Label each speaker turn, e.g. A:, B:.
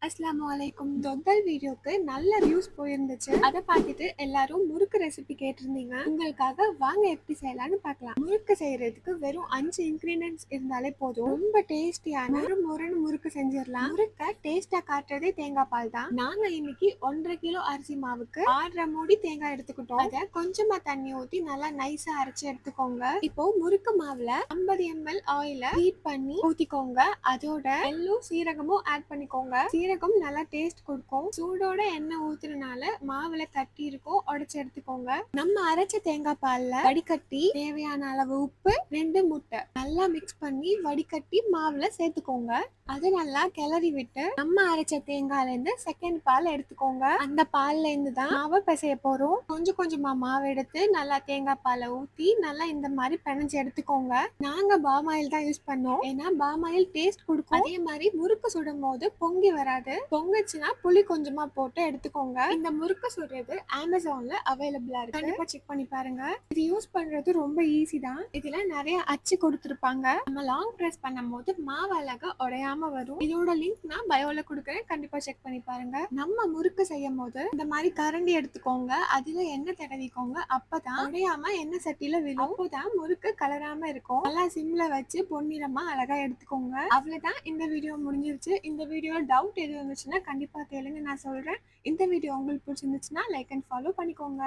A: அஸ்ஸலாமு அலைக்கும். முதல் வீடியோக்கு நல்ல வியூஸ் போயிருந்துச்சு. அதை பார்த்துட்டு எல்லாரும் முறுக்கு ரெசிபி கேட்டிருந்தீங்க. உங்களுக்காக வாங்க எப்படி செய்யலாம்னு பார்க்கலாம். முறுக்கு செய்யறதுக்கு வெறும் 5 இன்கிரீடியன்ஸ் இருந்தாலே போதும். ரொம்ப டேஸ்டியான முறுன்னு முறுக்கு செஞ்சிடலாம். முறுக்க டேஸ்டா காட்டுறதே தேங்காய் பால் தான். நாங்க இன்னைக்கு 1.5 கிலோ அரிசி மாவுக்கு 6.5 மூடி தேங்காய் எடுத்துக்கிட்டோம். அதை கொஞ்சமா தண்ணி ஊத்தி நல்லா நைஸா அரைச்சு எடுத்துக்கோங்க. இப்போ முறுக்கு மாவுல 50 ml ஆயில ஹீட் பண்ணி ஊத்திக்கோங்க. அதோட எள்ளும் சீரகமும் ஆட் பண்ணிக்கோங்க. சீரகம் நல்லா டேஸ்ட் கொடுக்கும். சூடோட எண்ணெய் ஊத்துறதுனால மாவுல கட்டி இருக்கும், உடைச்சு எடுத்துக்கோங்க. நம்ம அரைச்ச தேங்காய் பால்ல வடிகட்டி தேவையான அளவு உப்பு, 2 முட்டை நல்லா மிக்ஸ் பண்ணி வடிகட்டி மாவுல சேர்த்துக்கோங்க. அது நல்லா கிளறி விட்டு நம்ம அரைச்ச தேங்காய்ல இருந்து செகண்ட் பால் எடுத்துக்கோங்க. அந்த பால்ல இருந்து தான் மாவை பிசைய போறோம். கொஞ்சம் கொஞ்சமா மாவு எடுத்து நல்லா தேங்காய் பாலை ஊத்தி நல்லா இந்த மாதிரி பிணைஞ்சு எடுத்துக்கோங்க. நாங்க பாமாயில் தான் யூஸ் பண்ணோம், ஏன்னா பாமாயில் டேஸ்ட் கொடுக்கும். அதே மாதிரி முறுக்கு சுடும் போது பொங்கி வராது. பொங்குச்சுன்னா புளி கொஞ்சமா போட்டு எடுத்துக்கோங்க. இந்த முறுக்கு சுடுறது அமேசான்ல அவைலபிளா இருக்கு, கண்டிப்பா செக் பண்ணி பாருங்க. இது யூஸ் பண்றது ரொம்ப ஈஸி தான். இதுல நிறைய அச்சு கொடுத்துருப்பாங்க. நம்ம லாங் பிரஸ் பண்ணும் போது மாவு அழகா உடையாம வரும். இதோட லிங்க் நான் பயோல கொடுக்குறேன், கண்டிப்பா செக் பண்ணி பாருங்க. நம்ம முறுக்கு செய்யும் போது இந்த மாதிரி கரண்டி எடுத்துக்கோங்க, அதுல எண்ணெய் தடவிக்கோங்க. அப்பதான் உடையாம எண்ணெய் சட்டியில விழும். அப்போதான் முறுக்கு கலராம இருக்கும். நல்லா சிம்ல வச்சு பொன்னிறமா அழகா எடுத்துக்கோங்க. அவ்வளவுதான், இந்த வீடியோ முடிஞ்சிருச்சு. இந்த வீடியோ டவுட் எது இருந்துச்சுன்னா கண்டிப்பா கேளுங்க, நான் சொல்றேன். இந்த வீடியோ உங்களுக்கு பிடிச்சிருந்துச்சுன்னா லைக் அண்ட் ஃபாலோ பண்ணிக்கோங்க.